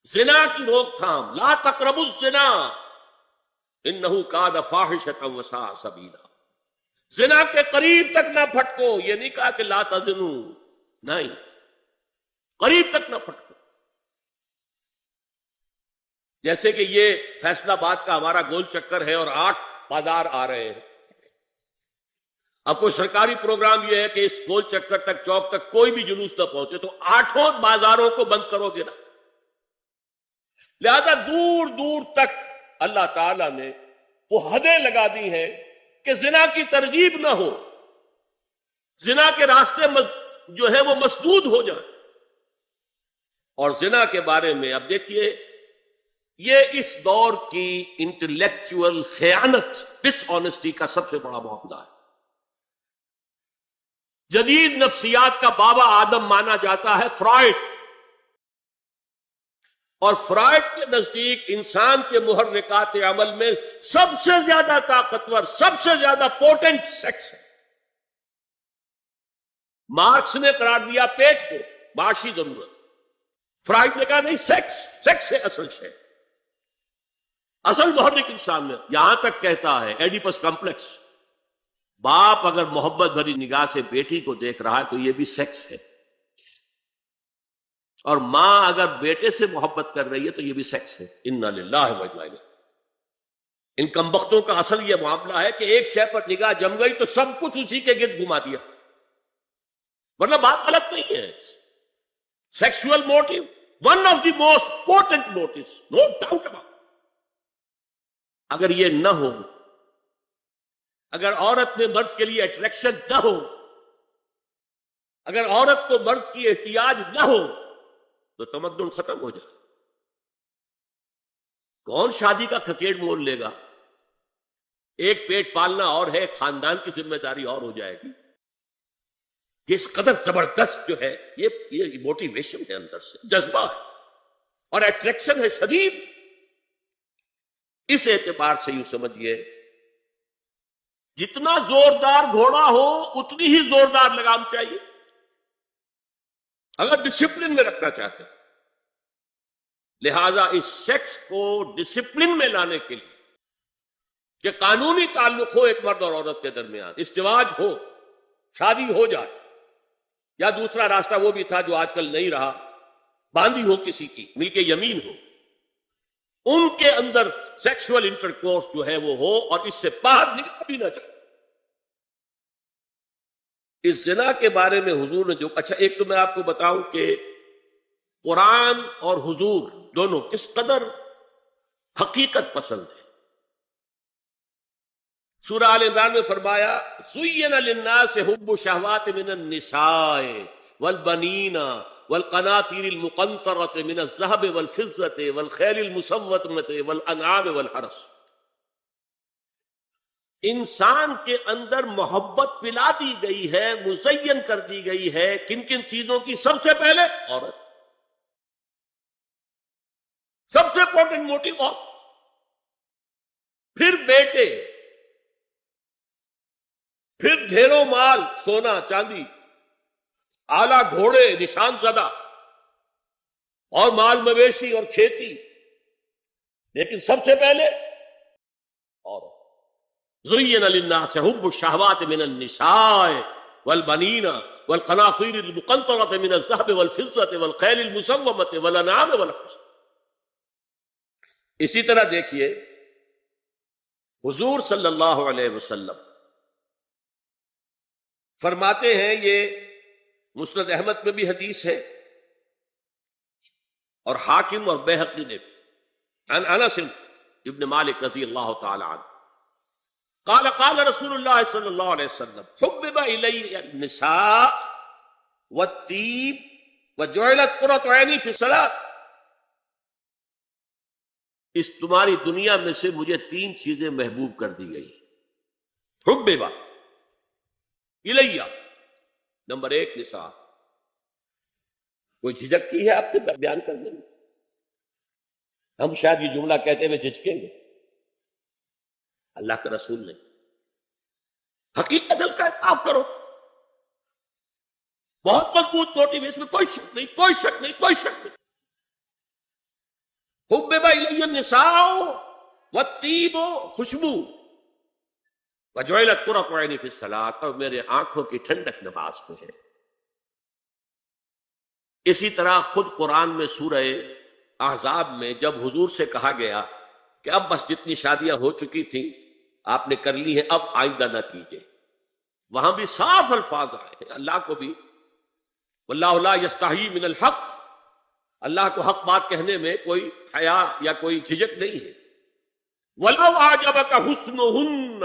زنا کی روک تھام، لا تقربوا الزنا انہ کان فاحشۃ وساء سبیلا، زنا کے قریب تک نہ پھٹکو. یہ نہیں کہا کہ لا تزنوا، نہیں، قریب تک نہ پھٹکو. جیسے کہ یہ فیصلہ آباد کا ہمارا گول چکر ہے اور 8 بازار آ رہے ہیں. اب کوئی سرکاری پروگرام یہ ہے کہ اس گول چکر تک، چوک تک کوئی بھی جلوس نہ پہنچے، تو 8 بازاروں کو بند کرو گے نا. لہذا دور دور تک اللہ تعالی نے وہ حدیں لگا دی ہیں کہ زنا کی ترغیب نہ ہو، زنا کے راستے جو ہے وہ مسدود ہو جائیں. اور زنا کے بارے میں اب دیکھیے، یہ اس دور کی انٹلیکچوئل خیانت، ڈس آنیسٹی کا سب سے بڑا معاملہ ہے. جدید نفسیات کا بابا آدم مانا جاتا ہے فرائڈ، اور فرائڈ کے نزدیک انسان کے محرکات عمل میں سب سے زیادہ طاقتور، سب سے زیادہ پوٹنٹ سیکس ہے. مارکس نے قرار دیا پیٹ کو معاشی ضرورت، فرائڈ نے کہا نہیں، سیکس ہے اصل شے، اصل محرک انسان میں. یہاں تک کہتا ہے ایڈیپس کمپلیکس، باپ اگر محبت بھری نگاہ سے بیٹی کو دیکھ رہا ہے تو یہ بھی سیکس ہے، اور ماں اگر بیٹے سے محبت کر رہی ہے تو یہ بھی سیکس ہے. انا للہ و انا الیہ. ان کمبختوں کا اصل یہ معاملہ ہے کہ ایک شے پر نگاہ جم گئی تو سب کچھ اسی کے گرد گھما دیا. مطلب بات غلط نہیں ہے. Sexual motive one of the most important motives, no doubt about. اگر یہ نہ ہو، اگر عورت میں مرد کے لیے اٹریکشن نہ ہو، اگر عورت کو مرد کی احتیاج نہ ہو تو تمدن ختم ہو جائے. کون شادی کا کھکیڑ مول لے گا؟ ایک پیٹ پالنا اور ہے، خاندان کی ذمہ داری اور ہو جائے گی. کس قدر زبردست جو ہے یہ موٹیویشن ہے، اندر سے جذبہ ہے اور اٹریکشن ہے شدید. اس اعتبار سے یوں سمجھیے، جتنا زوردار گھوڑا ہو اتنی ہی زوردار لگام چاہیے اگر ڈسپلن میں رکھنا چاہتے ہیں. لہذا اس سیکس کو ڈسپلن میں لانے کے لیے کہ قانونی تعلق ہو ایک مرد اور عورت کے درمیان، ازدواج ہو، شادی ہو جائے، یا دوسرا راستہ وہ بھی تھا جو آج کل نہیں رہا، باندھی ہو کسی کی، مل کے یمین ہو، ان کے اندر سیکشول انٹرکورس جو ہے وہ ہو اور اس سے باہر نکل بھی نہ جائے. اس زنا کے بارے میں حضور نے جو اچھا، ایک تو میں آپ کو بتاؤں کہ قرآن اور حضور دونوں کس قدر حقیقت پسند ہے. سورہ آل عمران میں فرمایا زُيِّنَ لِلنَّاسِ حُبُّ الشَّهَوَاتِ مِنَ النِّسَاءِ وَالْبَنِينَ وَالْقَنَاطِيرِ الْمُقَنطَرَةِ مِنَ الذَّهَبِ وَالْفِضَّةِ وَالْخَيْلِ الْمُسَوَّمَةِ وَالْأَنْعَامِ وَالْحَرْثِ. انسان کے اندر محبت پلا دی گئی ہے، مزین کر دی گئی ہے. کن کن چیزوں کی؟ سب سے پہلے عورت، سب سے امپورٹنٹ موٹیو عورت، پھر بیٹے، پھر ڈھیروں مال، سونا چاندی، آلہ گھوڑے نشان زدہ، اور مال مویشی اور کھیتی، لیکن سب سے پہلے عورت. زُيِّنَ لِلنَّاسِ حُبُّ الشَّهَوَاتِ مِنَ النِّسَاءِ وَالْبَنِينَ وَالْقَنَاطِيرِ الْمُقَنطَرَةِ مِنَ الذَّهَبِ وَالْفِضَّةِ وَالْخَيْلِ الْمُسَوَّمَةِ وَالْأَنْعَامِ وَالْحَرْثِ. اسی طرح دیکھیے حضور صلی اللہ علیہ وسلم فرماتے ہیں، یہ مسند احمد میں بھی حدیث ہے اور حاکم اور بیہقی نے بھی، عن انس ابن مالک رضی اللہ تعالی عنہ قال قال رسول اللہ صلی اللہ علیہ وسلم حبب الی النساء والطیب وجعلت قرۃ عینی فی الصلاۃ. اس تمہاری دنیا میں سے مجھے 3 چیزیں محبوب کر دی گئی. حبب الیہ، نمبر 1 نساء. کوئی جھجک کی ہے آپ نے بیان کرنے میں؟ ہم شاید یہ جملہ کہتے ہوئے جھجکیں گے. اللہ کے رسول نے حقیقت اس کا اعتراف کرو. بہت مضبوط موٹیو، اس میں کوئی شک نہیں، کوئی شک نہیں، کوئی شک نہیں. حبب الی النساء والطیب، خوشبو، وجعلت قرۃ عینی فی الصلاۃ، اور میرے آنکھوں کی ٹھنڈک نماز میں ہے۔ اسی طرح خود قرآن میں سورہ احزاب میں جب حضور سے کہا گیا کہ اب بس جتنی شادیاں ہو چکی تھیں آپ نے کر لی ہیں، اب آئندہ نہ کیجیے، وہاں بھی صاف الفاظ آئے ہیں، اللہ کو بھی واللہ لا یستحیی من الحق، اللہ کو حق بات کہنے میں کوئی حیا یا کوئی جھجک نہیں ہے۔ وَلَوْ أَعْجَبَكَ حُسْنُهُنَّ،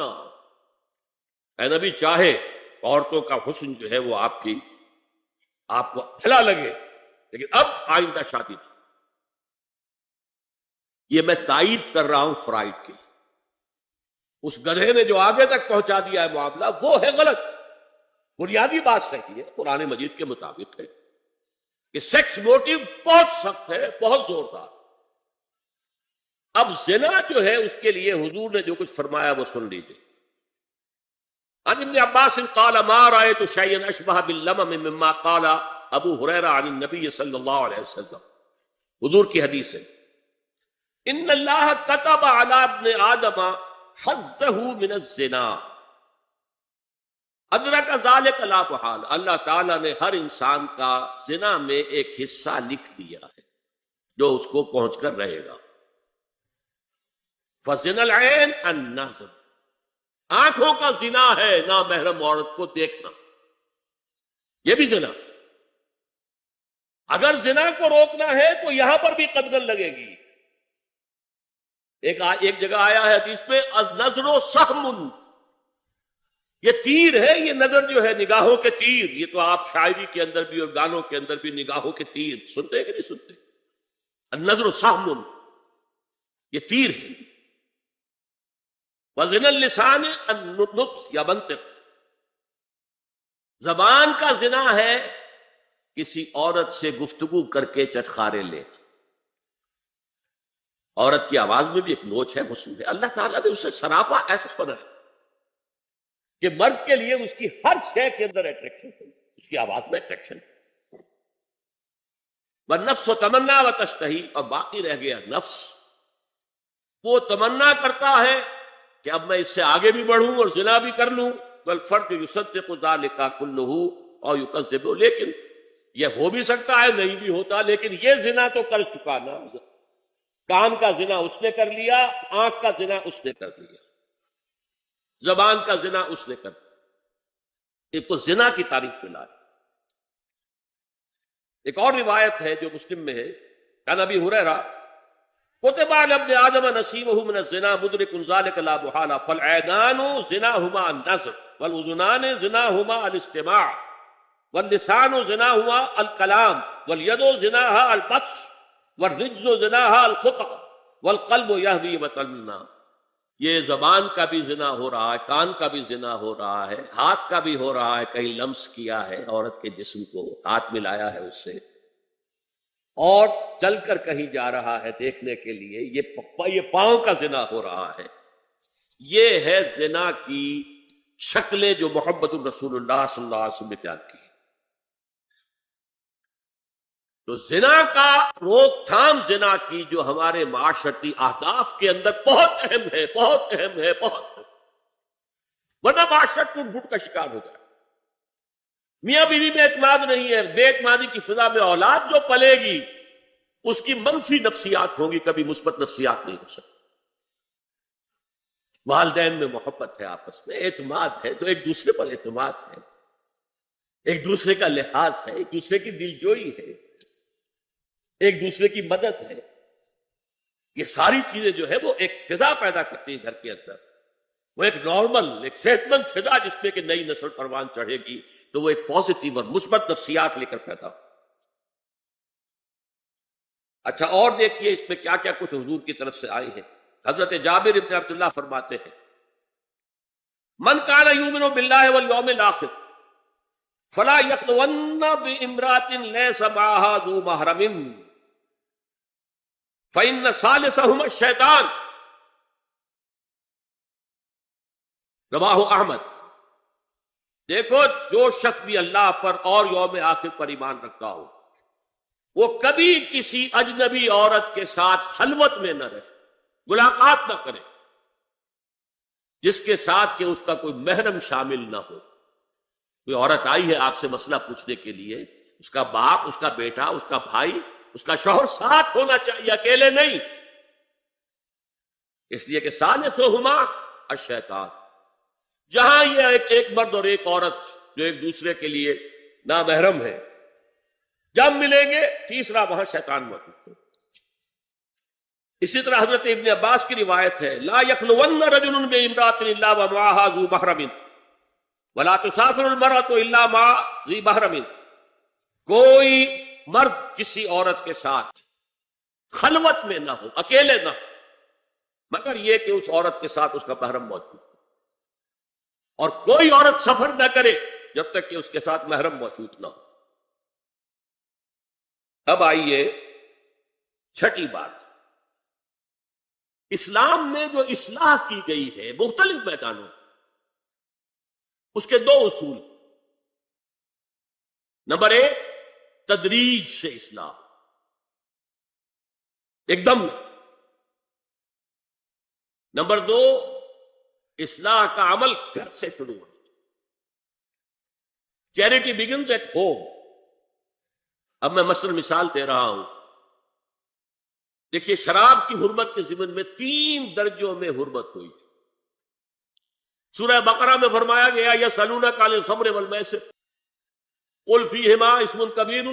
اے نبی چاہے عورتوں کا حسن جو ہے وہ آپ کو بھلا لگے، لیکن اب آئندہ شادی نہیں۔ یہ میں تائید کر رہا ہوں فرائڈ کی، اس گدھے نے جو آگے تک پہنچا دیا ہے معاملہ وہ ہے غلط، بنیادی بات صحیح ہے، قرآن مجید کے مطابق ہے کہ سیکس موٹیو بہت سخت ہے، بہت زوردار۔ اب زنا جو ہے اس کے لیے حضور نے جو کچھ فرمایا وہ سن لیجیے۔ عن ابن عباس قال ما رأيت شيئا اشبه باللمم مما قال ابو ہریرہ عن النبی صلی اللہ علیہ وسلم، حضور کی حدیث ہے، ان اللہ كتب على ابن آدم حظه من الزنا ادرک ذلک لا محال، اللہ تعالیٰ نے ہر انسان کا زنا میں ایک حصہ لکھ دیا ہے جو اس کو پہنچ کر رہے گا۔ فزنا العین النظر، آنکھوں کا زنا ہے نامحرم عورت کو دیکھنا، یہ بھی زنا۔ اگر زنا کو روکنا ہے تو یہاں پر بھی قدغن لگے گی۔ ایک جگہ آیا ہے حدیث میں النظر سہم، یہ تیر ہے، یہ نظر جو ہے نگاہوں کے تیر، یہ تو آپ شاعری کے اندر بھی اور گانوں کے اندر بھی نگاہوں کے تیر سنتے ہیں کہ نہیں سنتے؟ النظر سہم، یہ تیر ہے۔ وزن اللسان النطق یا منطق، زبان کا زنا ہے کسی عورت سے گفتگو کر کے چٹخارے لے۔ عورت کی آواز میں بھی ایک نوچ ہے، حسن ہے، اللہ تعالیٰ نے اسے سراپا ایسا بنایا کہ مرد کے لیے اس کی ہر شے کے اندر اٹریکشن ہے، اس کی آواز میں اٹریکشن ہے۔ والنفس تمنا و تشتہی، اور باقی رہ گیا نفس، وہ تمنا کرتا ہے کہ اب میں اس سے آگے بھی بڑھوں اور زنا بھی کر لوں۔ والفرد یصدق ذلک کلہ اور یکذب، لیکن یہ ہو بھی سکتا ہے نہیں بھی ہوتا، لیکن یہ زنا تو کر چکا نا، کان کا زنا اس نے کر لیا، آنکھ کا زنا اس نے کر لیا، زبان کا زنا اس نے کر دیا۔ ایک تو زنا کی تعریف میں لائے۔ ایک اور روایت ہے جو مسلم میں ہے، عن ابی ہریرہ کتب علی ابن آدم نصیبہ من الزنا مدرک ذلک لا محالہ فالعینان زناہما النظر والاذنان زناہما الاستماع واللسان زناہما الکلام والید زناہا البطش والرجز زناہا الخطأ والقلب یہوی وطنا۔ یہ زبان کا بھی زنا ہو رہا ہے، کان کا بھی زنا ہو رہا ہے، ہاتھ کا بھی ہو رہا ہے، کہیں لمس کیا ہے عورت کے جسم کو، ہاتھ ملایا ہے اس سے، اور چل کر کہیں جا رہا ہے دیکھنے کے لیے، یہ پاؤں کا زنا ہو رہا ہے۔ یہ ہے زنا کی شکلیں جو محمد الرسول اللہ صلی اللہ علیہ وسلم نے بیان کی۔ تو زنا کا روک تھام، زنا کی جو ہمارے معاشرتی اہداف کے اندر بہت اہم ہے، بہت اہم ہے، بہت اہم، ورنہ معاشرت ٹوٹ پھوٹ کا شکار ہو جائے۔ میاں بیوی میں اعتماد نہیں ہے، بے اعتمادی کی فضا میں اولاد جو پلے گی اس کی منفی نفسیات ہوں گی، کبھی مثبت نفسیات نہیں ہو سکتی۔ والدین میں محبت ہے، آپس میں اعتماد ہے، تو ایک دوسرے پر اعتماد ہے، ایک دوسرے کا لحاظ ہے، ایک دوسرے کی دلجوئی ہے، ایک دوسرے کی مدد ہے۔ یہ ساری چیزیں جو ہے وہ ایک فضا پیدا کرتی ہیں گھر کے اندر، وہ ایک نارمل، ایک صحت مند فضا جس میں کہ نئی نسل پروان چڑھے گی تو وہ ایک پازیٹیو اور مثبت نفسیات لے کر پیدا ہو۔ اچھا، اور دیکھیے اس میں کیا کیا کچھ حضور کی طرف سے آئے ہیں۔ حضرت جابر ابن عبداللہ فرماتے ہیں، من کان یؤمن باللہ والیوم الآخر فلا یخلون بامرأۃ لیس معها ذو محرم فإن ثالثہما الشیطان، رواہ احمد۔ دیکھو، جو شخص بھی اللہ پر اور یوم آخر پر ایمان رکھتا ہو وہ کبھی کسی اجنبی عورت کے ساتھ خلوت میں نہ رہے، ملاقات نہ کرے جس کے ساتھ کہ اس کا کوئی محرم شامل نہ ہو۔ کوئی عورت آئی ہے آپ سے مسئلہ پوچھنے کے لیے، اس کا باپ، اس کا بیٹا، اس کا بھائی، اس کا شوہر ساتھ ہونا چاہیے، اکیلے نہیں، اس لیے کہ ثالثہما الشیطان۔ جہاں یہ ایک مرد اور ایک عورت جو ایک دوسرے کے لیے نامحرم ہے، جب ملیں گے تیسرا وہاں شیطان موجود ہے۔ اسی طرح حضرت ابن عباس کی روایت ہے، لا یخلون رجل بامرأۃ الا ومعها ذو محرم ولا تسافر المرأة الا مع ذی محرم۔ کوئی مرد کسی عورت کے ساتھ خلوت میں نہ ہو، اکیلے نہ ہو، مگر یہ کہ اس عورت کے ساتھ اس کا محرم موجود ہو، اور کوئی عورت سفر نہ کرے جب تک کہ اس کے ساتھ محرم موجود نہ ہو۔ اب آئیے چھٹی بات، اسلام میں جو اصلاح کی گئی ہے مختلف میدانوں، اس کے دو اصول۔ نمبر ایک، تدریج سے اصلاح، ایک دم۔ نمبر دو، اصلاح کا عمل گھر سے شروع ہو۔ Charity begins at home. اب میں مثلا مثال دے رہا ہوں، دیکھیے شراب کی حرمت کے ضمن میں 3 درجوں میں حرمت ہوئی۔ سورہ بقرہ میں فرمایا گیا یسألونک عن الخمر والمیسر قل فیہما اسم کبیر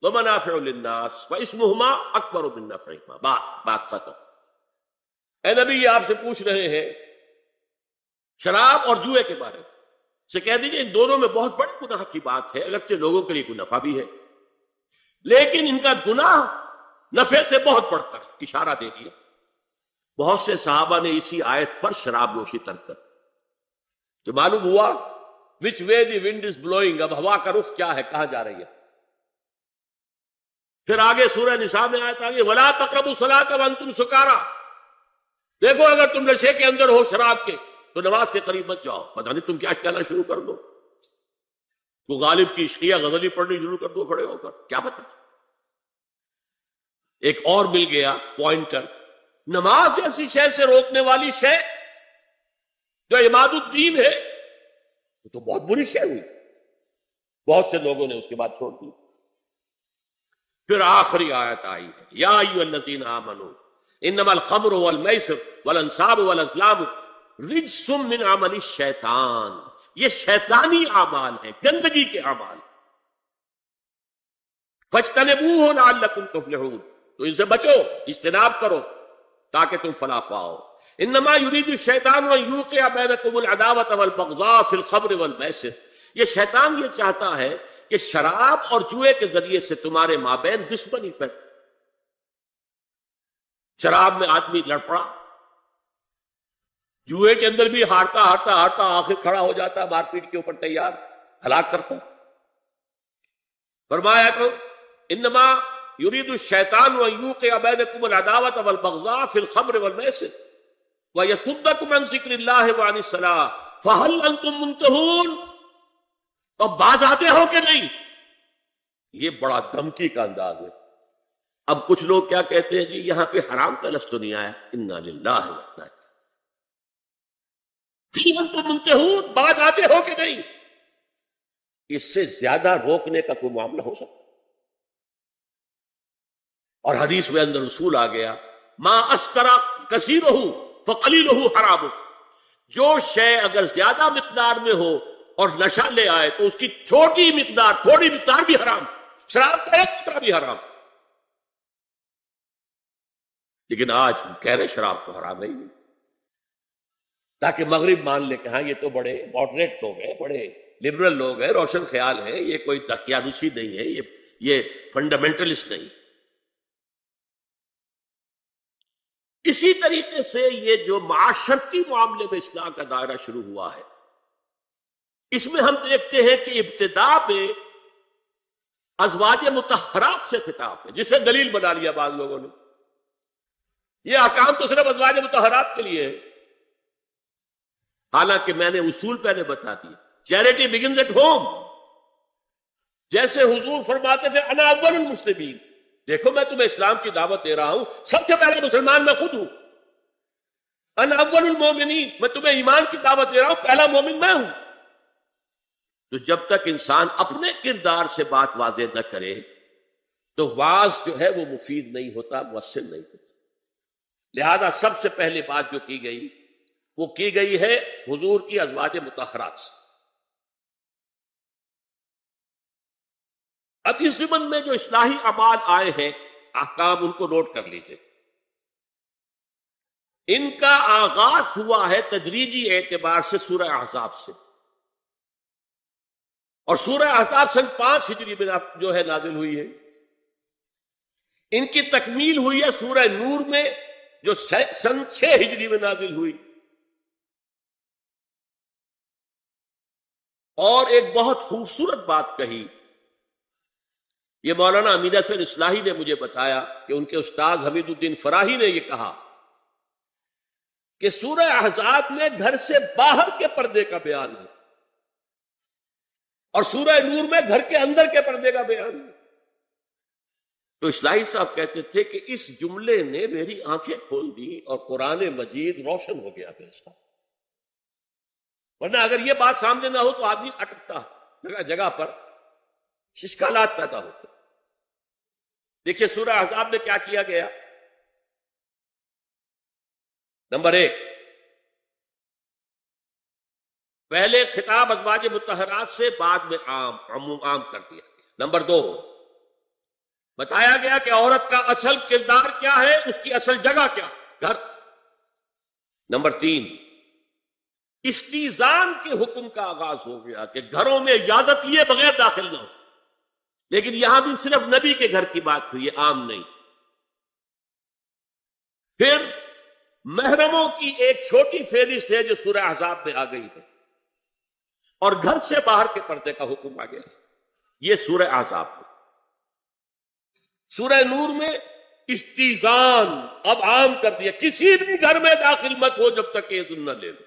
ومنافع للناس واسمہما اکبر من نفعہما۔ بات ختم۔ اے نبی، یہ آپ سے پوچھ رہے ہیں شراب اور جوئے کے بارے میں، سے کہہ دیجئے ان دونوں میں بہت بڑے گناہ کی بات ہے، اگرچہ لوگوں کے لیے کوئی نفع بھی ہے، لیکن ان کا گناہ نفع سے بہت بڑھ کر، اشارہ دے دیا۔ بہت سے صحابہ نے اسی آیت پر شراب نوشی ترک کر، تو معلوم ہوا which way the wind is blowing، اب ہوا کا رخ کیا ہے، کہاں جا رہی ہے۔ پھر آگے سورہ نساء میں آیت آگے وَلَا تَقْرَبُوا الصَّلَاةَ وَأَنْتُمْ سُكَارَىٰ، دیکھو اگر تم نشے کے اندر ہو، شراب کے، تو نماز کے قریب مت جاؤ، پتہ نہیں تم کیا کہنا شروع کر دو، تو غالب کی عشقیہ غزل ہی پڑھنی شروع کر دو کھڑے ہو کر، کیا پتہ۔ ایک اور مل گیا پوائنٹر، نماز جیسی شے سے روکنے والی شے جو عماد الدین ہے، تو بہت بری شے ہوئی، بہت سے لوگوں نے اس کے بعد چھوڑ دی۔ پھر آخری آیت آئی ہے یا ایھا الذین آمنوا انما الخمر والمیسر والانصاب والازلام رجس من عمل الشیطان، یہ شیطانی اعمال ہیں، گندگی کے اعمال۔ فاجتنبوہ لعلکم تفلحون، تو ان سے بچو، اجتناب کرو تاکہ تم فلاح پاؤ۔ انما یرید الشیطان ان یوقع بینکم العداوۃ والبغضاء فی الخمر والمیسر، یہ شیطان یہ چاہتا ہے کہ شراب اور جوئے کے ذریعے سے تمہارے مابین دشمنی پیدا۔ شراب میں آدمی لڑ پڑا، جوئے کے اندر بھی ہارتا ہارتا ہارتا آخر کھڑا ہو جاتا، مار پیٹ کے اوپر تیار، ہلاک کرتا۔ فرمایا کہ انما یرید الشیطان ان یوقع بینکم العداوۃ والبغضاء فی الخمر والمیسر ویصدکم عن ذکر اللہ وعن الصلاۃ فہل انتم منتہون، اب باز آتے ہو کہ نہیں۔ یہ بڑا دھمکی کا انداز ہے۔ اب کچھ لوگ کیا کہتے ہیں، جی یہاں پہ حرام کا لفظ تو نہیں آیا، انا للہ و انا الیہ، انتم منتہون، باز آتے ہو کہ نہیں۔ اس سے زیادہ روکنے کا کوئی معاملہ ہو سکتا؟ اور حدیث میں اندر اصول آ گیا، ما اسکر کثیرہ فقلیلہ حرام، جو شے اگر زیادہ مقدار میں ہو اور نشہ لے آئے تو اس کی چھوٹی مقدار، تھوڑی مقدار بھی حرام، شراب کا ایک قطرہ بھی حرام۔ لیکن آج ہم کہہ رہے شراب تو حرام نہیں، تاکہ مغرب مان لے کہ ہاں یہ تو بڑے ماڈریٹ لوگ ہیں، بڑے لبرل لوگ ہیں، روشن خیال ہیں، یہ کوئی تقیانوسی نہیں ہے، یہ فنڈامنٹلسٹ نہیں۔ اسی طریقے سے یہ جو معاشرتی معاملے میں اصلاح کا دائرہ شروع ہوا ہے، اس میں ہم دیکھتے ہیں کہ ابتدا میں ازواج مطہرات سے خطاب ہے، جسے دلیل بنا لیا بعض لوگوں نے۔ یہ احکام تو صرف ازواج مطہرات کے لیے ہے، حالانکہ میں نے اصول پہلے بتا دیا، چیریٹی بگنز ایٹ ہوم۔ جیسے حضور فرماتے تھے انا اول المسلمین، دیکھو میں تمہیں اسلام کی دعوت دے رہا ہوں، سب سے پہلا مسلمان میں خود ہوں۔ انا اول المومنین، میں تمہیں ایمان کی دعوت دے رہا ہوں، پہلا مومن میں ہوں۔ تو جب تک انسان اپنے کردار سے بات واضح نہ کرے تو واز جو ہے وہ مفید نہیں ہوتا، مؤثر نہیں ہوتا۔ لہذا سب سے پہلے بات جو کی گئی وہ کی گئی ہے حضور کی ازواج مطہرات سے۔ اب اس ضمن میں جو اصلاحی اعمال آئے ہیں، احکام ان کو نوٹ کر لیجیے۔ ان کا آغاز ہوا ہے تدریجی اعتبار سے سورہ احزاب سے، اور سورہ احزاب سن 5 ہجری میں جو ہے نازل ہوئی ہے۔ ان کی تکمیل ہوئی ہے سورہ نور میں جو سن 6 ہجری میں نازل ہوئی۔ اور ایک بہت خوبصورت بات کہی، یہ مولانا امین حسن اصلاحی نے مجھے بتایا کہ ان کے استاد حمید الدین فراہی نے یہ کہا کہ سورہ احزاب میں گھر سے باہر کے پردے کا بیان ہے، اور سورہ نور میں گھر کے اندر کے پردے کا بیان ہے۔ تو اصلاحی صاحب کہتے تھے کہ اس جملے نے میری آنکھیں کھول دی اور قرآن مجید روشن ہو گیا میرے ساتھ۔ ورنہ اگر یہ بات سامنے نہ ہو تو آدمی اٹکتا، جگہ جگہ پر اشکالات پیدا ہوتے۔ دیکھیے سورہ احزاب میں کیا کیا گیا۔ نمبر 1، پہلے خطاب ازواج مطہرات سے، بعد میں عام کر دیا گیا۔ نمبر 2، بتایا گیا کہ عورت کا اصل کردار کیا ہے، اس کی اصل جگہ کیا، گھر۔ نمبر 3، استیزان کے حکم کا آغاز ہو گیا کہ گھروں میں اجازت لیے بغیر داخل نہ ہو، لیکن یہاں بھی صرف نبی کے گھر کی بات ہوئی ہے، عام نہیں۔ پھر محرموں کی ایک چھوٹی فہرست ہے جو سورہ احزاب میں آ گئی ہے، اور گھر سے باہر کے پردے کا حکم آ گیا، یہ سورہ احزاب میں۔ سورہ نور میں استیزان اب عام کر دیا، کسی بھی گھر میں داخل مت ہو جب تک کہ اذن نہ لے لو۔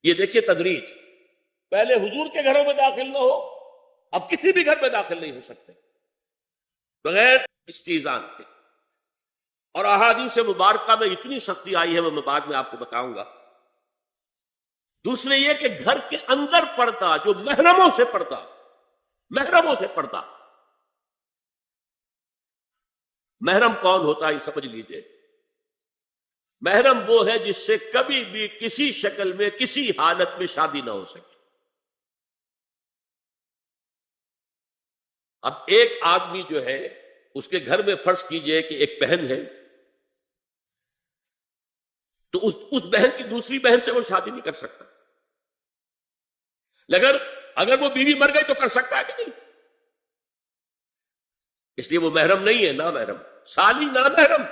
یہ دیکھیے تدریج، پہلے حضور کے گھروں میں داخل نہ ہو، اب کسی بھی گھر میں داخل نہیں ہو سکتے بغیر استیزان کے۔ اور احادیث مبارکہ میں اتنی سختی آئی ہے وہ میں بعد میں آپ کو بتاؤں گا۔ دوسرے یہ کہ گھر کے اندر پردہ، جو محرموں سے پردہ، محرموں سے پردہ، محرم کون ہوتا ہے یہ سمجھ لیجئے۔ محرم وہ ہے جس سے کبھی بھی کسی شکل میں کسی حالت میں شادی نہ ہو سکے۔ اب ایک آدمی جو ہے اس کے گھر میں فرض کیجئے کہ ایک بہن ہے، تو اس بہن کی دوسری بہن سے وہ شادی نہیں کر سکتا، اگر وہ بیوی مر گئی تو کر سکتا ہے کہ نہیں؟ اس لیے وہ محرم نہیں ہے، نا محرم، سالی نا محرم۔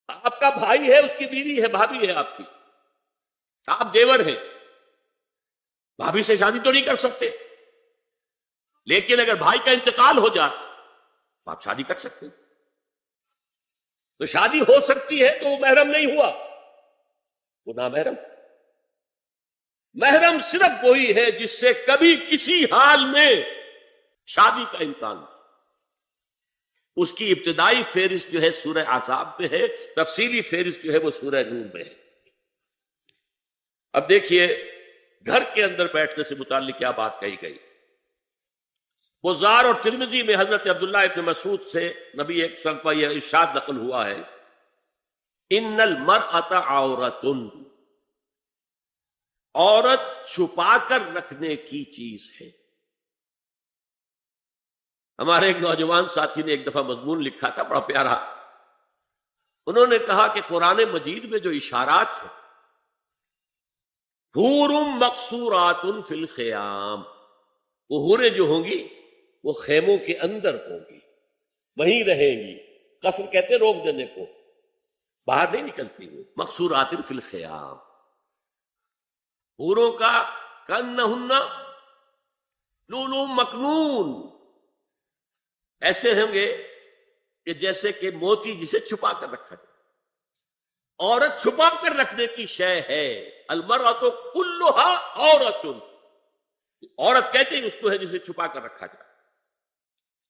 آپ کا بھائی ہے، اس کی بیوی ہے، بھابھی ہے آپ کی، آپ دیور ہیں، بھابھی سے شادی تو نہیں کر سکتے، لیکن اگر بھائی کا انتقال ہو جائے تو آپ شادی کر سکتے ہیں۔ تو شادی ہو سکتی ہے تو وہ محرم نہیں ہوا، وہ نامحرم۔ محرم صرف وہی ہے جس سے کبھی کسی حال میں شادی کا امکان نہیں۔ اس کی ابتدائی فہرست جو ہے سورہ احزاب میں ہے، تفصیلی فہرست جو ہے وہ سورہ نور میں ہے۔ اب دیکھیے گھر کے اندر بیٹھنے سے متعلق کیا بات کہی گئی۔ بزار اور ترمذی میں حضرت عبداللہ ابن مسعود سے نبی ایک وسلم کا یہ ارشاد نقل ہوا ہے، ان المرأۃ عورۃ، عورت چھپا کر رکھنے کی چیز ہے۔ ہمارے ایک نوجوان ساتھی نے ایک دفعہ مضمون لکھا تھا بڑا پیارا، انہوں نے کہا کہ قرآن مجید میں جو اشارات ہیں، حور مقصورات فی الخیام، وہ حوریں جو ہوں گی وہ خیموں کے اندر ہوں گی، وہیں رہیں گی، قصر کہتے ہیں روک دینے کو، باہر نہیں نکلتی وہ، مقصورات فی الخیام۔ حوروں کا کانہن لؤلؤ مکنون، ایسے ہوں گے کہ جیسے کہ موتی جسے چھپا کر رکھا جائے۔ عورت چھپا کر رکھنے کی شے ہے. المرأۃ کلھا عورت. عورت کہتے ہیں اس کو ہے جسے چھپا کر رکھا جائے.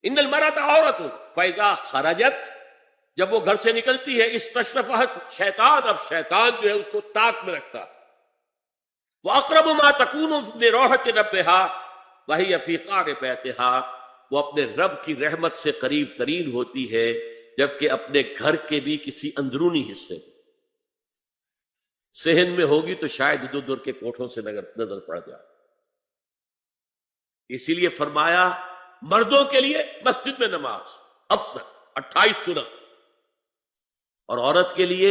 ان المرأۃ عورت فاذا خرجت، جب وہ گھر سے نکلتی ہے، استشرفہ شیطان، اب شیطان جو ہے اس کو طاق میں رکھتا. وَأَقْرَبُ مَا تَكُونُ لِرَوْحَةِ رَبِّهَا وَهِيَ فِي قَعْرِ بَيْتِهَا، وہ اپنے رب کی رحمت سے قریب ترین ہوتی ہے جبکہ اپنے گھر کے بھی کسی اندرونی حصے میں. صحن میں ہوگی تو شاید ادھر ادھر کے کوٹھوں سے نظر پڑ جائے. اسی لیے فرمایا مردوں کے لیے مسجد میں نماز افضل 28 گنا، اور عورت کے لیے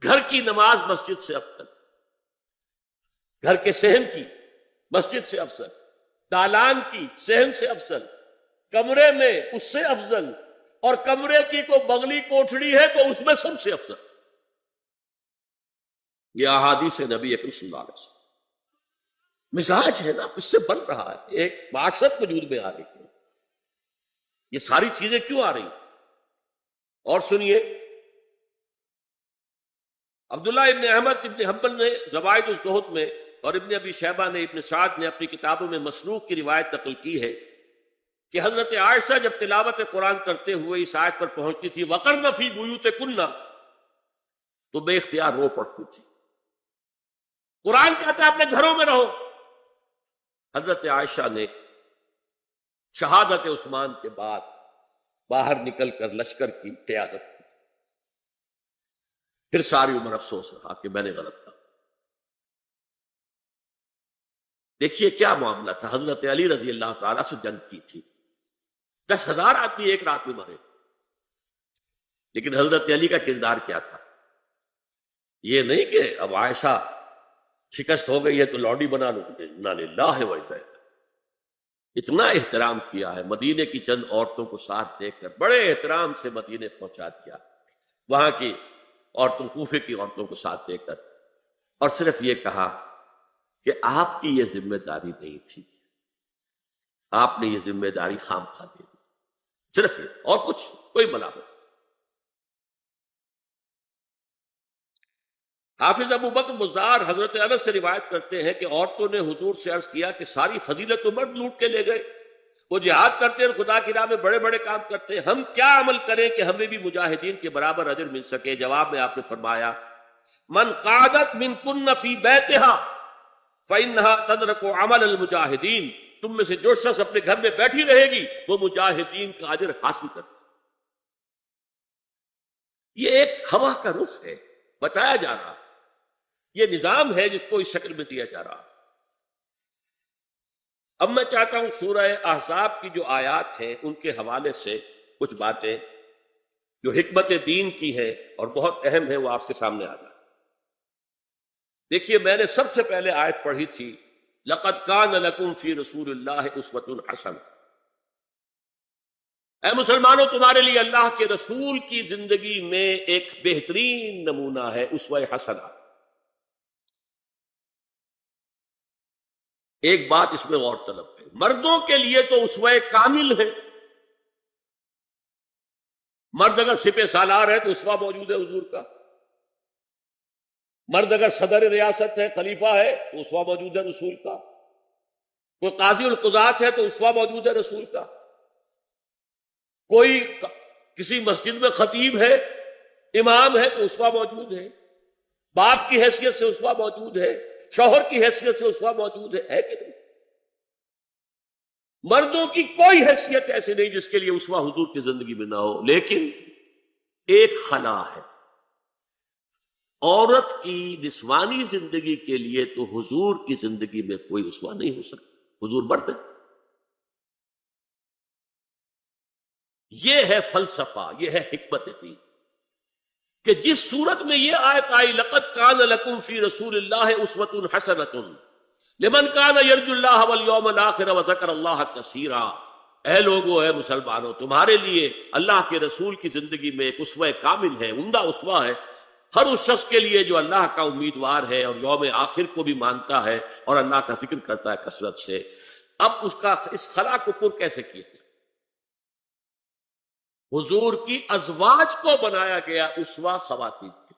گھر کی نماز مسجد سے افضل، گھر کے صحن کی مسجد سے افضل، دالان کی صحن سے افضل، کمرے میں اس سے افضل، اور کمرے کی کوئی بغلی کوٹڑی ہے تو اس میں سب سے افضل. یہ احادیث نبی اکرم صلی اللہ علیہ وسلم. مزاج ہے نا، اس سے بن رہا ہے، ایک معاشرت وجود میں آ رہی ہے. یہ ساری چیزیں کیوں آ رہی؟ اور سنیے، عبداللہ ابن احمد ابن حنبل نے زوائد الزہد میں اور ابن ابی شیبہ نے، ابن سعد نے اپنی کتابوں میں مسروق کی روایت نقل کی ہے کہ حضرت عائشہ جب تلاوت قرآن کرتے ہوئے اس آیت پر پہنچتی تھی وَقَرْنَ فِي بُيُوتِكُنَّ، تو بے اختیار رو پڑتی تھی. قرآن کہتا ہے اپنے گھروں میں رہو. حضرت عائشہ نے شہادت عثمان کے بعد باہر نکل کر لشکر کی قیادت کی. پھر ساری عمر افسوس رہا کہ میں نے غلط کہا. دیکھیے کیا معاملہ تھا. حضرت علی رضی اللہ تعالیٰ سے جنگ کی تھی، 10,000 آدمی ایک رات میں مرے، لیکن حضرت علی کا کردار کیا تھا؟ یہ نہیں کہ اب عائشہ شکست ہو گئی ہے تو لوڈی بنا لو. انا للہ و انا الیہ. اتنا احترام کیا ہے، مدینے کی چند عورتوں کو ساتھ دے کر بڑے احترام سے مدینے پہنچا دیا، وہاں کی عورتوں، کوفے کی عورتوں کو ساتھ دے کر، اور صرف یہ کہا کہ آپ کی یہ ذمہ داری نہیں تھی، آپ نے یہ ذمہ داری خام خواہ دے دی. صرف یہ، اور کچھ کوئی ملامت. حافظ ابو بکر بزدار حضرت انس سے روایت کرتے ہیں کہ عورتوں نے حضور سے عرض کیا کہ ساری فضیلت تو مرد لوٹ کے لے گئے، وہ جہاد کرتے ہیں، خدا کی راہ میں بڑے بڑے کام کرتے ہیں، ہم کیا عمل کریں کہ ہمیں بھی مجاہدین کے برابر اجر مل سکے؟ جواب میں آپ نے فرمایا من قعدت منکن فی بیتہا فإنہا تدرک عمل المجاہدین، تم میں سے جو شخص اپنے گھر میں بیٹھی رہے گی وہ مجاہدین کا اجر حاصل کرے. یہ ایک ہوا کا رخ ہے، بتایا جا رہا، یہ نظام ہے جس کو اس شکل میں دیا جا رہا. اب میں چاہتا ہوں سورہ احزاب کی جو آیات ہیں ان کے حوالے سے کچھ باتیں جو حکمت دین کی ہیں اور بہت اہم ہیں وہ آپ کے سامنے آ جائیں. دیکھیے، میں نے سب سے پہلے آیت پڑھی تھی لَقَدْ كَانَ لَكُمْ فِي رَسُولِ اللَّهِ أُسْوَةٌ حَسَنَةٌ. اے مسلمانوں، تمہارے لیے اللہ کے رسول کی زندگی میں ایک بہترین نمونہ ہے، اسوہ حسنہ. ایک بات اس میں غور طلب ہے، مردوں کے لیے تو اسوہ کامل ہے. مرد اگر سپہ سالار ہے تو اسوہ موجود ہے حضور کا، مرد اگر صدر ریاست ہے، خلیفہ ہے تو اسوہ موجود ہے رسول کا، کوئی قاضی القضات ہے تو اسوہ موجود ہے رسول کا، کوئی کسی مسجد میں خطیب ہے، امام ہے تو اسوہ موجود ہے، باپ کی حیثیت سے اسوہ موجود ہے، شوہر کی حیثیت سے اسوہ موجود ہے کہ نہیں؟ مردوں کی کوئی حیثیت ایسی نہیں جس کے لیے اسوہ حضور کی زندگی میں نہ ہو. لیکن ایک خلا ہے، عورت کی نسوانی زندگی کے لیے تو حضور کی زندگی میں کوئی اسوہ نہیں ہو سکتا. حضور مرد ہے. یہ ہے فلسفہ، یہ ہے حکمت دین کہ جس صورت میں یہ آیت آئی لَقَدْ كَانَ لَكُمْ فِي رَسُولِ اللَّهِ أُسْوَةٌ حَسَنَةٌ لِمَنْ كَانَ يَرْجُو اللَّهَ وَالْيَوْمَ الْآخِرَ وَذَكَرَ اللَّهَ كَثِيرًا. اے لوگو، اے مسلمانوں، تمہارے لیے اللہ کے رسول کی زندگی میں ایک اسوہ کامل ہے، عمدہ اسوہ ہے ہر اس شخص کے لیے جو اللہ کا امیدوار ہے اور یوم آخر کو بھی مانتا ہے اور اللہ کا ذکر کرتا ہے کثرت سے. اب اس خلا کو پر کیسے کیا؟ حضور کی ازواج کو بنایا گیا اسوہ خواتین کے.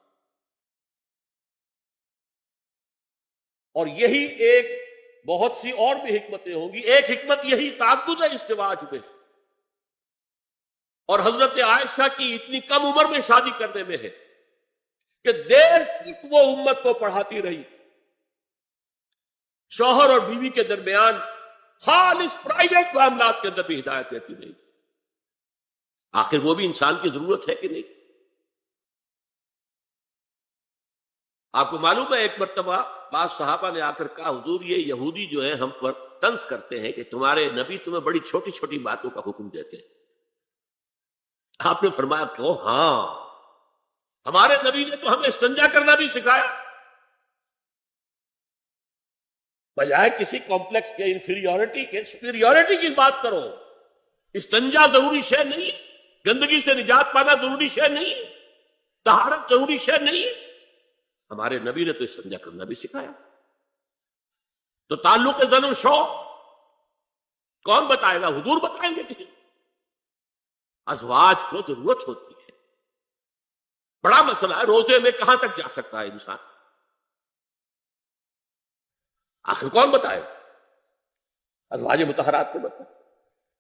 اور یہی ایک بہت سی اور بھی حکمتیں ہوں گی. ایک حکمت یہی تعدد ہے ازدواج میں، اور حضرت عائشہ کی اتنی کم عمر میں شادی کرنے میں ہے کہ دیر تک وہ امت کو پڑھاتی رہی، شوہر اور بیوی کے درمیان خالص پرائیویٹ معاملات کے اندر بھی ہدایت دیتی رہی. آخر وہ بھی انسان کی ضرورت ہے کہ نہیں؟ آپ کو معلوم ہے ایک مرتبہ بعض صحابہ نے آ کر کہا حضور یہ یہودی جو ہے ہم پر طنز کرتے ہیں کہ تمہارے نبی تمہیں بڑی چھوٹی چھوٹی باتوں کا حکم دیتے ہیں. آپ نے فرمایا کہ ہاں ہمارے نبی نے تو ہمیں استنجا کرنا بھی سکھایا. بجائے کسی کمپلیکس کے انفیریورٹی کے سپیریورٹی کی بات کرو. استنجا ضروری شے نہیں، گندگی سے نجات پانا ضروری شے نہیں، طہارت ضروری شے نہیں. ہمارے نبی نے تو استنجا کرنا بھی سکھایا. تو تعلق زن و شو کون بتائے گا؟ حضور بتائیں گے کہ ازواج کو ضرورت ہوتی ہے. بڑا مسئلہ ہے، روزے میں کہاں تک جا سکتا ہے انسان؟ آخر کون بتائے گا؟ ازواج مطہرات کو بتائے.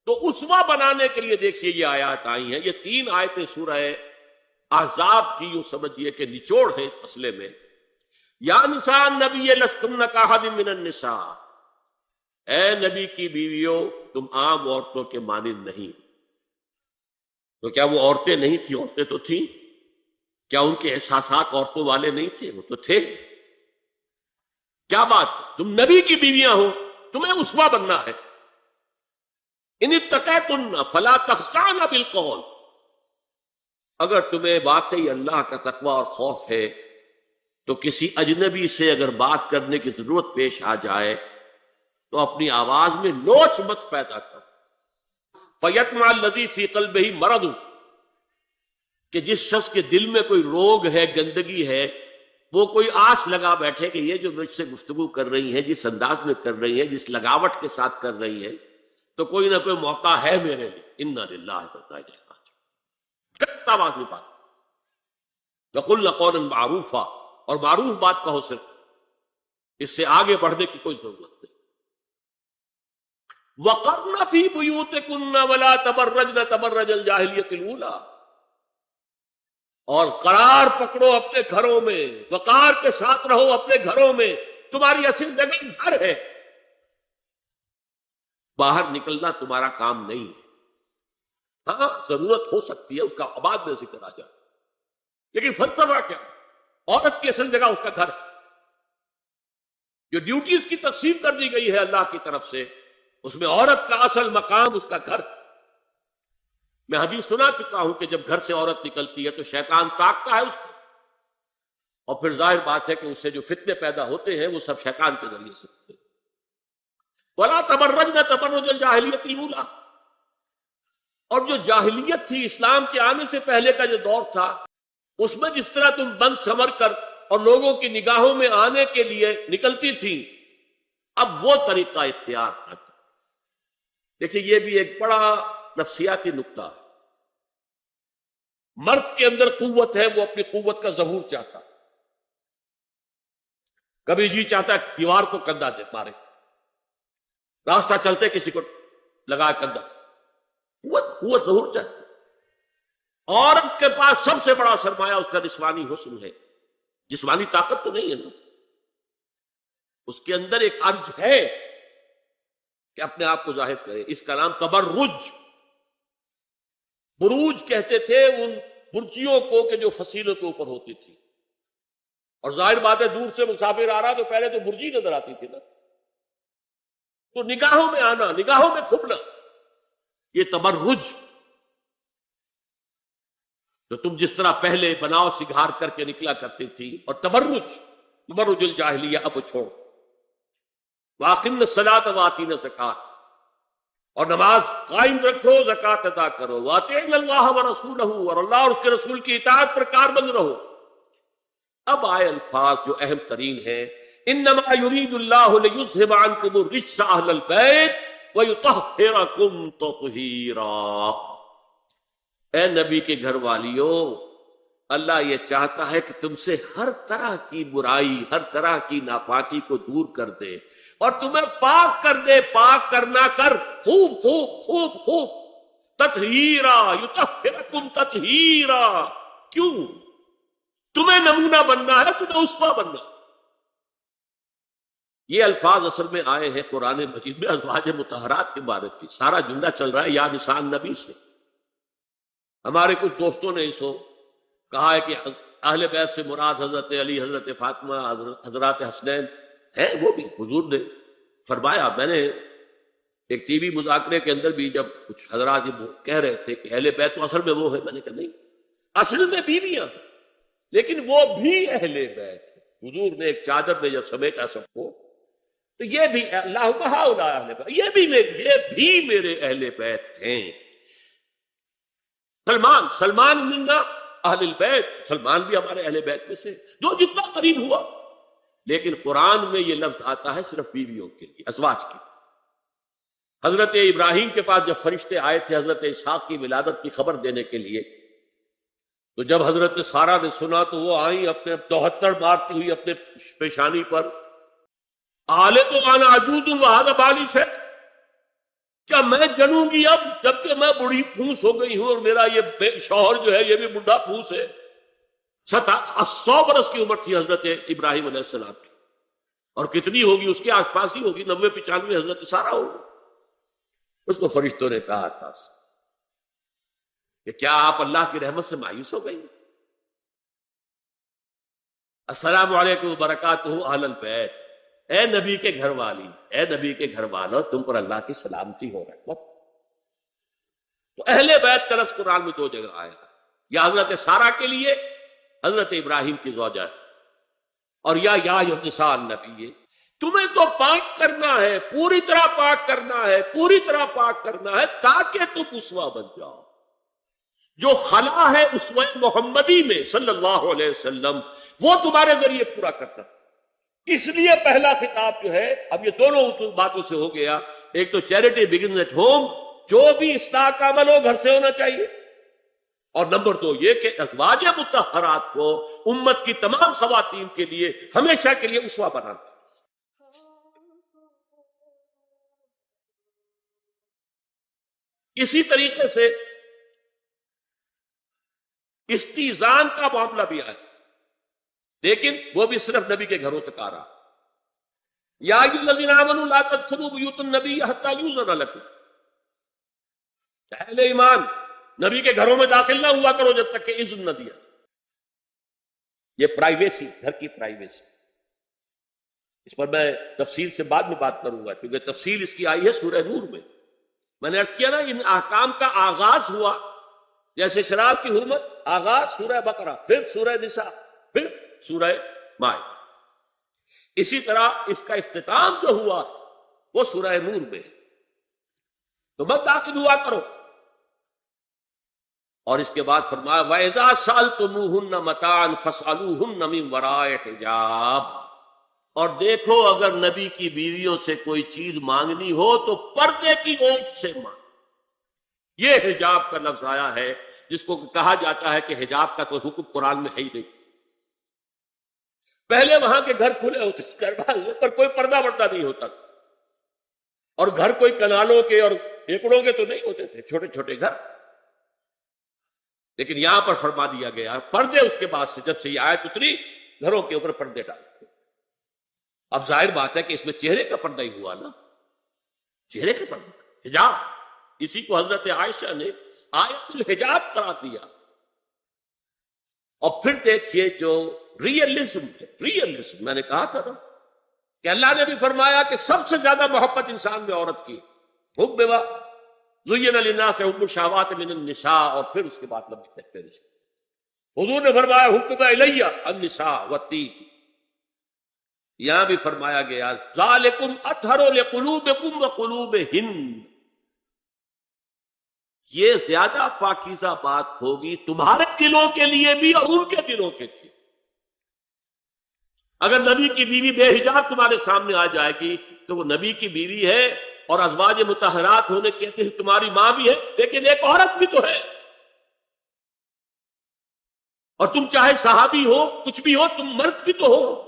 تو اسوہ بنانے کے لیے دیکھیے یہ آیات آئی ہیں. یہ 3 آیتیں سورہ احزاب کی یوں سمجھیے کہ نچوڑ ہے اس مسئلے میں. یا نساء النبی لستن کاحد من النساء، اے نبی کی بیویوں تم عام عورتوں کے مانند نہیں. تو کیا وہ عورتیں نہیں تھیں؟ عورتیں تو تھیں. کیا ان کے احساسات عورتوں والے نہیں تھے؟ وہ تو تھے. کیا بات، تم نبی کی بیویاں ہو، تمہیں اسوہ بننا ہے. ان اتقیتن فلا تخضعن بالقول، اگر تمہیں واقعی اللہ کا تقوی اور خوف ہے تو کسی اجنبی سے اگر بات کرنے کی ضرورت پیش آ جائے تو اپنی آواز میں لوچ مت پیدا کر. فَيَطْمَعَ الَّذِي فِي قَلْبِهِ مَرَضٌ، کہ جس شخص کے دل میں کوئی روگ ہے، گندگی ہے، وہ کوئی آس لگا بیٹھے کہ یہ جو مجھ سے گفتگو کر رہی ہے، جس انداز میں کر رہی ہے، جس لگاوٹ کے ساتھ کر رہی ہے، تو کوئی نہ کوئی موقع ہے میرے لیے. اِنَّا لِلَّهِ وَإِنَّا إِلَيْهِ راجعون. کس آواز میں بات وَقُلْنَ قَوْلًا مَعْرُوفًا، اور معروف بات کہو. صرف اس سے آگے بڑھنے کی کوئی ضرورت نہیں. وَقَرْنَ فِي بُيُوتِكُنَّ وَلَا تَبَرَّجْنَ تَبَرَّجَ الْجَاهِلِيَّةِ الْأُولَىٰ، اور قرار پکڑو اپنے گھروں میں، وقار کے ساتھ رہو اپنے گھروں میں. تمہاری اصل جگہ گھر ہے، باہر نکلنا تمہارا کام نہیں ہے. ہاں ضرورت ہو سکتی ہے، اس کا بعد میں ذکر آ جائے، لیکن فلسفہ کیا؟ عورت کی اصل جگہ اس کا گھر ہے. جو ڈیوٹیز کی تقسیم کر دی گئی ہے اللہ کی طرف سے، اس میں عورت کا اصل مقام اس کا گھر. میں حدیث سنا چکا ہوں کہ جب گھر سے عورت نکلتی ہے تو شیطان تاکتا ہے اس کو، اور پھر ظاہر بات ہے کہ اس سے جو فتنے پیدا ہوتے ہیں وہ سب شیطان کے ذریعے سے ہوتے ہیں. وَلَا تَبَرَّجْنَ تَبَرُّجَ الْجَاهِلِيَّةِ الْأُولَىٰ، اور جو جاہلیت تھی، اسلام کے آنے سے پہلے کا جو دور تھا، اس میں جس طرح تم بند سمر کر اور لوگوں کی نگاہوں میں آنے کے لیے نکلتی تھی، اب وہ طریقہ اختیار کرتا. دیکھیں یہ بھی ایک بڑا نفسیاتی نکتہ ہے. مرد کے اندر قوت ہے، وہ اپنی قوت کا ظہور چاہتا. کبھی جی چاہتا ہے دیوار کو کندھا دے مارے، راستہ چلتے کسی کو لگا کندھا. قوت ظہور چاہتا. عورت کے پاس سب سے بڑا سرمایہ اس کا نسوانی حسن ہے. جسمانی طاقت تو نہیں ہے نا، اس کے اندر ایک ارج ہے کہ اپنے آپ کو ظاہر کرے. اس کا نام تبرج. بروج کہتے تھے ان برجیوں کو کہ جو فصیلوں کے اوپر ہوتی تھی. اور ظاہر بات ہے دور سے مسافر آ رہا تو پہلے تو برجی نظر آتی تھی نا، تو نگاہوں میں آنا، نگاہوں میں کھپنا، یہ تبرج. تو تم جس طرح پہلے بناؤ سگھار کر کے نکلا کرتی تھی، اور تبرج الجاہلیہ اب چھوڑ. وَأَقِمْنَ الصَّلَاةَ وَآتِينَ الزَّكَاةَ، اور نماز قائم رکھو، زکات ادا کرو. وَأَطِیعْنَ اللَّهَ وَرَسُولَهُ، اور اللہ اور اس کے رسول کی اطاعت پر کاربند رہو. اب آئے الفاظ جو اہم ترین ہیں. انما يريد الله ليذهب عنكم الرجس اهل البيت ويطهركم تطهيرا. اے نبی کے گھر والیو، اللہ یہ چاہتا ہے کہ تم سے ہر طرح کی برائی، ہر طرح کی ناپاکی کو دور کر دے اور تمہیں پاک کر دے. پاک کرنا کر خوب خوب خوب خوب. تطہیرا یطہرکم تطہیرا. کیوں؟ تمہیں نمونہ بننا ہے، تمہیں اسوہ بننا. یہ الفاظ اصل میں آئے ہیں قرآن مجید میں ازواج مطہرات کے بارے میں. سارا جملہ چل رہا ہے یا نساء النبی سے. ہمارے کچھ دوستوں نے اسو کہا ہے کہ اہل بیت سے مراد حضرت علی، حضرت فاطمہ، حضرات حسنین ہیں. وہ بھی حضور نے فرمایا. میں نے ایک ٹی وی مذاکرے کے اندر بھی جب کچھ حضرات یہ کہہ رہے تھے کہ اہل بیت تو اصل میں وہ ہے، میں نے کہا نہیں، اصل میں بیویاں لیکن وہ بھی اہل بیت ہے. حضور نے ایک چادر میں جب سمیٹا سب کو تو یہ بھی اللہم ہؤلاء اہل بیت، یہ بھی میرے اہل بیت ہیں. سلمان منا اہل البیت، سلمان بھی ہمارے اہل بیت میں سے جو جتنا قریب ہوا. لیکن قرآن میں یہ لفظ آتا ہے صرف بیویوں کے لیے، ازواج کے. حضرت ابراہیم کے پاس جب فرشتے آئے تھے حضرت اسحاق کی ولادت کی خبر دینے کے لیے، تو جب حضرت سارہ نے سنا تو وہ آئیں اپنے 72 مارتی ہوئی اپنے پیشانی پر. آلے تو آنا عجوز وہذا بالی شیخ، کیا میں جنوں گی اب جبکہ میں بڑی پھوس ہو گئی ہوں اور میرا یہ شوہر جو ہے یہ بھی بڑھا پھوس ہے. 100 برس کی عمر تھی حضرت ابراہیم علیہ السلام کی، اور کتنی ہوگی اس کے آس پاس ہی ہوگی، 90-95 حضرت سارہ ہوگی. اس کو فرشتوں نے کہا تھا کہ کیا آپ اللہ کی رحمت سے مایوس ہو گئی؟ السلام علیکم وبرکاتہ اہل البیت، اے نبی کے گھر والی، اے نبی کے گھر والوں، تم پر اللہ کی سلامتی ہو رحمت. تو اہل بیت کا لفظ قرآن میں 2 جگہ آیا، یا حضرت سارہ کے لیے حضرت ابراہیم کی زوجہ، اور یا نساء النبی. تمہیں تو پاک کرنا ہے، پوری طرح پاک کرنا ہے، پوری طرح پاک کرنا ہے تاکہ تم اسوہ بن جاؤ. جو خلا ہے اسوہ محمدی میں صلی اللہ علیہ وسلم، وہ تمہارے ذریعے پورا کرنا. اس لیے پہلا خطاب جو ہے، اب یہ دونوں باتوں سے ہو گیا. ایک تو چیریٹی بگنز ایٹ ہوم، جو بھی اصلاح کا عمل ہو گھر سے ہونا چاہیے. اور نمبر 2 یہ کہ ازواج مطہرات کو امت کی تمام خواتین کے لیے ہمیشہ کے لیے اسوہ بنانا. اسی طریقے سے استیزان کا معاملہ بھی آیا، لیکن وہ بھی صرف نبی کے گھروں تک آ رہا. یا ایھا الذین آمنوا لا تدخلوا بیوت النبی حتی یؤذن لکم. اہل ایمان، نبی کے گھروں میں داخل نہ ہوا کرو جب تک کہ اذن نہ دیا. یہ پرائیویسی، گھر کی پرائیویسی، اس پر میں تفصیل سے بعد میں بات کروں گا کیونکہ تفصیل اس کی آئی ہے سورہ نور میں. میں نے عرض کیا نا، ان احکام کا آغاز ہوا جیسے شراب کی حرمت، آغاز سورہ بقرہ، پھر سورہ نساء، پھر سورہ مائدہ. اسی طرح اس کا اختتام جو ہوا وہ سورہ نور میں. تو مت داخل ہوا کرو. اور اس کے بعد فرمایا وَإِذَا سَأَلْتُمُوهُنَّ مَتَاعًا فَاسْأَلُوهُنَّ مِنْ وَرَاءِ حِجَابٍ. اور دیکھو اگر نبی کی بیویوں سے کوئی چیز مانگنی ہو تو پردے کی اوٹ سے مانگ. یہ حجاب کا لفظ آیا ہے جس کو کہا جاتا ہے کہ حجاب کا کوئی حکم قرآن میں ہے ہی نہیں. پہلے وہاں کے گھر کھلے ہوتے تھے پر کوئی پردہ وردہ نہیں ہوتا تھا، اور گھر کوئی کنالوں کے اور ایکڑوں کے تو نہیں ہوتے تھے، چھوٹے چھوٹے گھر. لیکن یہاں پر فرما دیا گیا پردے. اس کے بعد سے جب سے یہ آیت اتری گھروں کے اوپر پردے ڈالتے. اب ظاہر بات ہے کہ اس میں چہرے کا پردہ ہی ہوا نا، چہرے کا پردہ، حجاب. اسی کو حضرت عائشہ نے آیت الحجاب قرار دیا. اور پھر دیکھیے جو ریئلزم ہے، ریئلزم میں نے کہا تھا نا کہ اللہ نے بھی فرمایا کہ سب سے زیادہ محبت انسان میں عورت کی. حب زین للناس حب الشہوات من النساء، اور پھر اس کے بعد لمبی فہرست. حضور نے فرمایا حب الیہ النساء والطیب. یہاں بھی فرمایا گیا ذالکم اطہر لقلوبکم وقلوبہن. یہ زیادہ پاکیزہ بات ہوگی تمہارے دلوں کے لیے بھی اور ان کے دلوں کے لیے. اگر نبی کی بیوی بے حجاب تمہارے سامنے آ جائے گی تو وہ نبی کی بیوی ہے اور ازواج مطہرات ہونے کہتے ہیں تمہاری ماں بھی ہے، لیکن ایک عورت بھی تو ہے. اور تم چاہے صحابی ہو کچھ بھی ہو، تم مرد بھی تو ہو.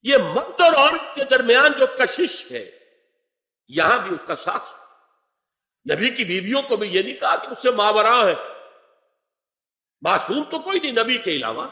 یہ مرد اور عورت کے درمیان جو کشش ہے یہاں بھی اس کا ساتھ. نبی کی بیویوں کو بھی یہ نہیں کہا کہ اس سے ماوراء ہے، معصوم تو کوئی نہیں نبی کے علاوہ.